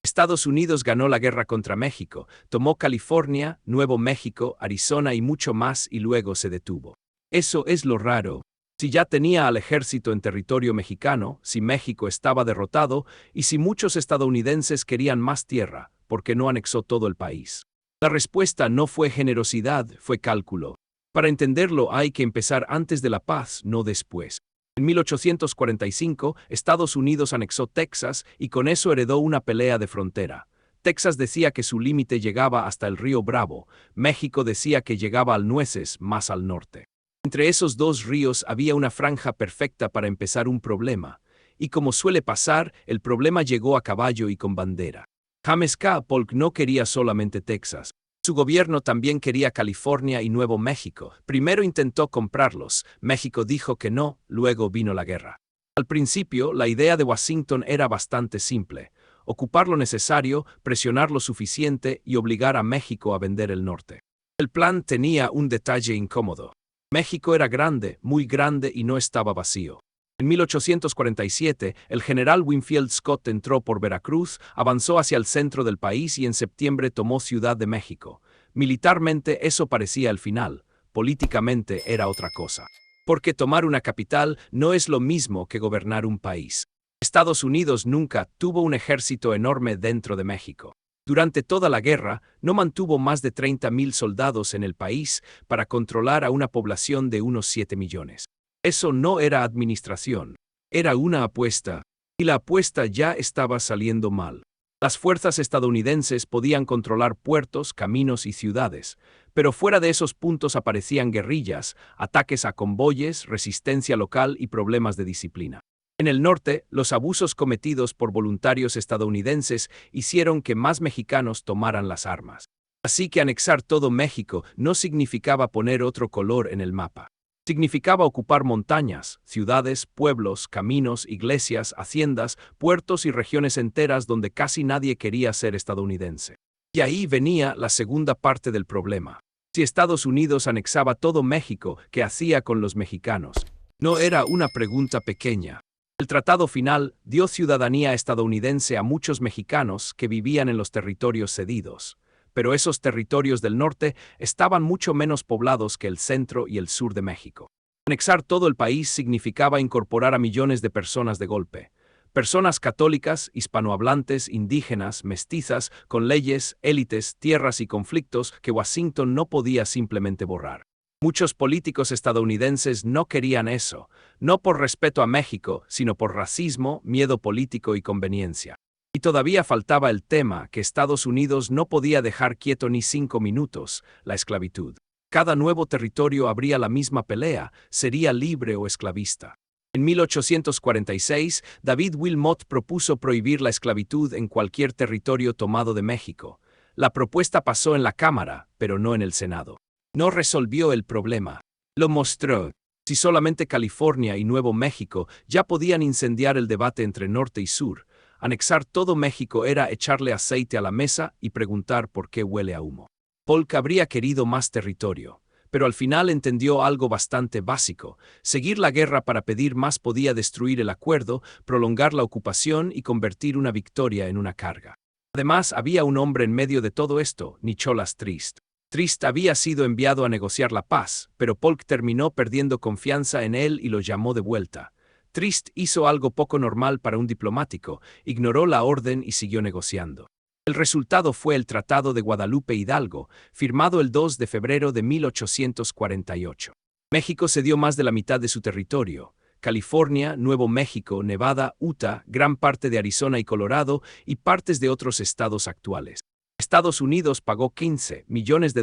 Estados Unidos ganó la guerra contra México, tomó California, Nuevo México, Arizona y mucho más y luego se detuvo. Eso es lo raro. Si ya tenía al ejército en territorio mexicano, si México estaba derrotado y si muchos estadounidenses querían más tierra, ¿por qué no anexó todo el país? La respuesta no fue generosidad, fue cálculo. Para entenderlo hay que empezar antes de la paz, no después. En 1845, Estados Unidos anexó Texas y con eso heredó una pelea de frontera. Texas decía que su límite llegaba hasta el río Bravo, México decía que llegaba al Nueces, más al norte. Entre esos dos ríos había una franja perfecta para empezar un problema, y como suele pasar, el problema llegó a caballo y con bandera. James K. Polk no quería solamente Texas. Su gobierno también quería California y Nuevo México. Primero intentó comprarlos, México dijo que no, luego vino la guerra. Al principio, la idea de Washington era bastante simple: ocupar lo necesario, presionar lo suficiente y obligar a México a vender el norte. El plan tenía un detalle incómodo. México era grande, muy grande y no estaba vacío. En 1847, el general Winfield Scott entró por Veracruz, avanzó hacia el centro del país y en septiembre tomó Ciudad de México. Militarmente eso parecía el final, políticamente era otra cosa. Porque tomar una capital no es lo mismo que gobernar un país. Estados Unidos nunca tuvo un ejército enorme dentro de México. Durante toda la guerra, no mantuvo más de 30,000 soldados en el país para controlar a una población de unos 7 millones. Eso no era administración, era una apuesta, y la apuesta ya estaba saliendo mal. Las fuerzas estadounidenses podían controlar puertos, caminos y ciudades, pero fuera de esos puntos aparecían guerrillas, ataques a convoyes, resistencia local y problemas de disciplina. En el norte, los abusos cometidos por voluntarios estadounidenses hicieron que más mexicanos tomaran las armas. Así que anexar todo México no significaba poner otro color en el mapa. Significaba ocupar montañas, ciudades, pueblos, caminos, iglesias, haciendas, puertos y regiones enteras donde casi nadie quería ser estadounidense. Y ahí venía la segunda parte del problema. Si Estados Unidos anexaba todo México, ¿qué hacía con los mexicanos? No era una pregunta pequeña. El tratado final dio ciudadanía estadounidense a muchos mexicanos que vivían en los territorios cedidos. Pero esos territorios del norte estaban mucho menos poblados que el centro y el sur de México. Anexar todo el país significaba incorporar a millones de personas de golpe. Personas católicas, hispanohablantes, indígenas, mestizas, con leyes, élites, tierras y conflictos que Washington no podía simplemente borrar. Muchos políticos estadounidenses no querían eso, no por respeto a México, sino por racismo, miedo político y conveniencia. Y todavía faltaba el tema que Estados Unidos no podía dejar quieto ni 5 minutos: la esclavitud. Cada nuevo territorio habría la misma pelea: sería libre o esclavista. En 1846, David Wilmot propuso prohibir la esclavitud en cualquier territorio tomado de México. La propuesta pasó en la Cámara, pero no en el Senado. No resolvió el problema. Lo mostró. Si solamente California y Nuevo México ya podían incendiar el debate entre norte y sur, anexar todo México era echarle aceite a la mesa y preguntar por qué huele a humo. Polk habría querido más territorio, pero al final entendió algo bastante básico: seguir la guerra para pedir más podía destruir el acuerdo, prolongar la ocupación y convertir una victoria en una carga. Además, había un hombre en medio de todo esto: Nicholas Trist. Trist había sido enviado a negociar la paz, pero Polk terminó perdiendo confianza en él y lo llamó de vuelta. Trist hizo algo poco normal para un diplomático: ignoró la orden y siguió negociando. El resultado fue el Tratado de Guadalupe Hidalgo, firmado el 2 de febrero de 1848. México cedió más de la mitad de su territorio: California, Nuevo México, Nevada, Utah, gran parte de Arizona y Colorado y partes de otros estados actuales. Estados Unidos pagó $15 millones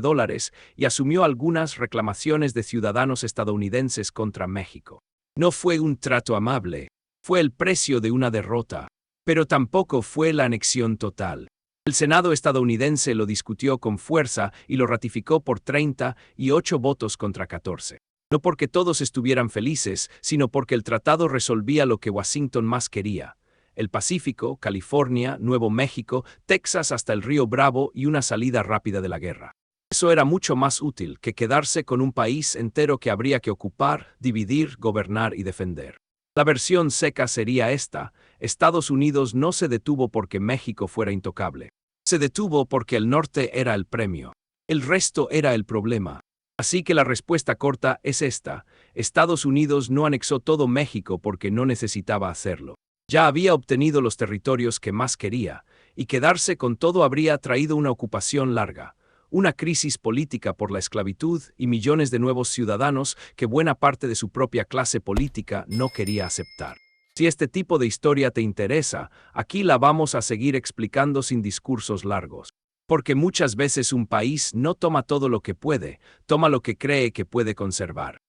y asumió algunas reclamaciones de ciudadanos estadounidenses contra México. No fue un trato amable, fue el precio de una derrota, pero tampoco fue la anexión total. El Senado estadounidense lo discutió con fuerza y lo ratificó por 38 votos contra 14. No porque todos estuvieran felices, sino porque el tratado resolvía lo que Washington más quería: el Pacífico, California, Nuevo México, Texas hasta el río Bravo y una salida rápida de la guerra. Eso era mucho más útil que quedarse con un país entero que habría que ocupar, dividir, gobernar y defender. La versión seca sería esta: Estados Unidos no se detuvo porque México fuera intocable. Se detuvo porque el norte era el premio. El resto era el problema. Así que la respuesta corta es esta: Estados Unidos no anexó todo México porque no necesitaba hacerlo. Ya había obtenido los territorios que más quería, y quedarse con todo habría traído una ocupación larga, una crisis política por la esclavitud y millones de nuevos ciudadanos que buena parte de su propia clase política no quería aceptar. Si este tipo de historia te interesa, aquí la vamos a seguir explicando sin discursos largos. Porque muchas veces un país no toma todo lo que puede, toma lo que cree que puede conservar.